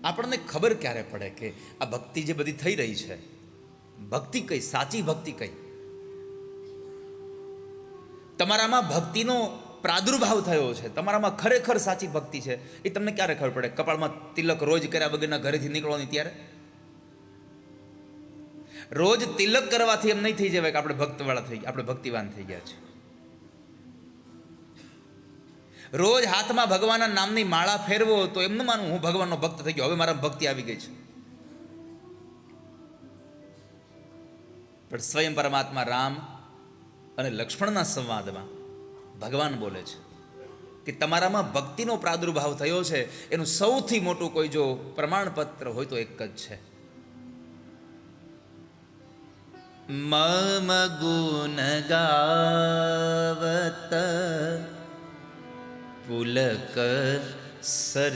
આપણને ખબર ક્યારે પડે કે આ ભક્તિ જે બધી થઈ રહી છે, ભક્તિ કઈ, સાચી ભક્તિ કઈ? તમારામાં ભક્તિનો પ્રાદુર્ભાવ થયો છે, તમારામાં ખરેખર સાચી ભક્તિ છે, એ તમને ક્યારે ખબર પડે? કપાળમાં તિલક રોજ કર્યા વગરના ઘરેથી નીકળવાની ત્યારે? રોજ તિલક કરવાથી એમ નહીં થઈ જવાય કે આપણે ભક્તવાળા થઈ ગયા, આપણે ભક્તિવાન થઈ ગયા છે. રોજ હાથમાં ભગવાનના નામની માળા ફેરવો તો એમ ન માનવું હું ભગવાનનો ભક્ત થઈ ગયો, હવે મારા ભક્તિ આવી ગઈ છે. પણ સ્વયં પરમાત્મા રામ અને લક્ષ્મણના સંવાદમાં ભગવાન બોલે છે કે તમારામાં ભક્તિનો પ્રાદુર્ભાવ થયો છે, એનું સૌથી મોટું કોઈ જો પ્રમાણપત્ર હોય તો એક જ છે, મમ ગુણ ગાવત પુલક શરીરા.